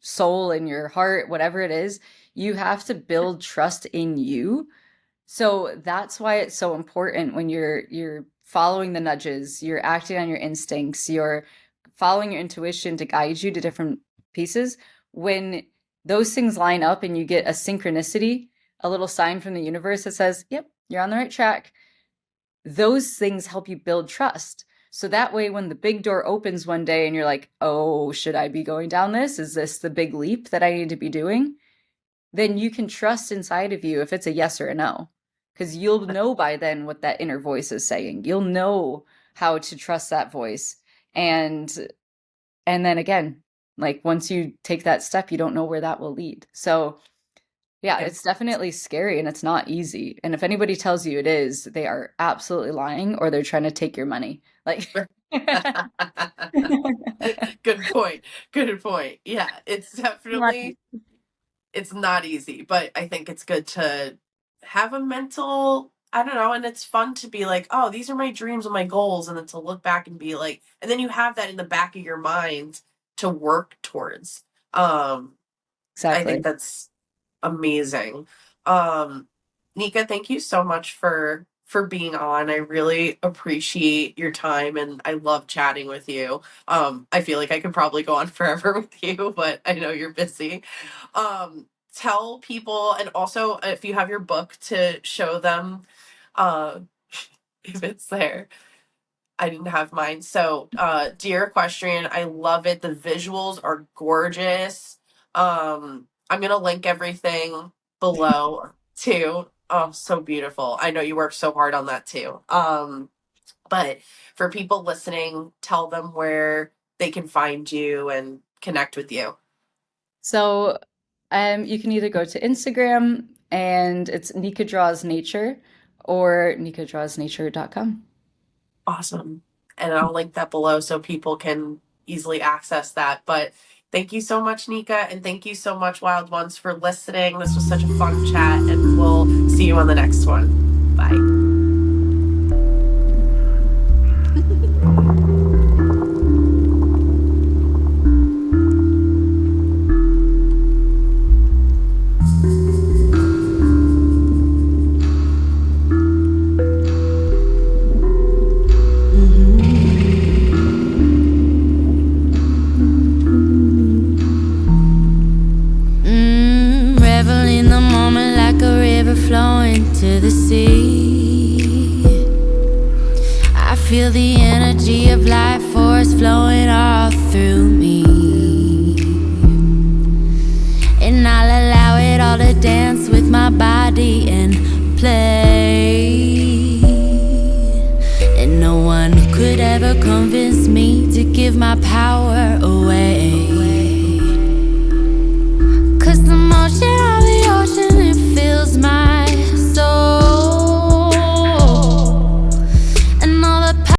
soul, in your heart, whatever it is. You have to build trust in you. So that's why it's so important when you're following the nudges, you're acting on your instincts, you're following your intuition to guide you to different pieces. When those things line up and you get a synchronicity, a little sign from the universe that says, "Yep, you're on the right track." Those things help you build trust. So that way, when the big door opens one day and you're like, "Oh, should I be going down this? Is this the big leap that I need to be doing?" Then you can trust inside of you if it's a yes or a no. Because you'll know by then what that inner voice is saying. You'll know how to trust that voice. And then again, like once you take that step, you don't know where that will lead. So yeah, Yeah. it's definitely scary and it's not easy. And if anybody tells you it is, they are absolutely lying or they're trying to take your money. Like Good point. Good point. Yeah, it's definitely, it's not easy, but I think it's good to have a mental, I don't know, and it's fun to be like, oh, these are my dreams and my goals, and then to look back and be like, and then you have that in the back of your mind to work towards. Um, I think exactly. that's amazing. Um, Nica, thank you so much for being on. I really appreciate your time and I love chatting with you. I feel like I could probably go on forever with you, but I know you're busy. Tell people, and also if you have your book to show them, uh, if it's there. I didn't have mine. So, Dear Equestrian, I love it. The visuals are gorgeous. I'm gonna link everything below too. Oh, so beautiful. I know you worked so hard on that too. But for people listening, tell them where they can find you and connect with you. So you can either go to Instagram and it's Nica Draws Nature or nicadrawsnature.com. Awesome. And I'll link that below so people can easily access that. But thank you so much, Nica. And thank you so much, Wild Ones, for listening. This was such a fun chat, and we'll see you on the next one. Bye. Revel in the moment like a river flowing to the sea. I feel the energy of life force flowing all through me, and I'll allow it all to dance with my body and play. And no one could ever convince me to give my power away.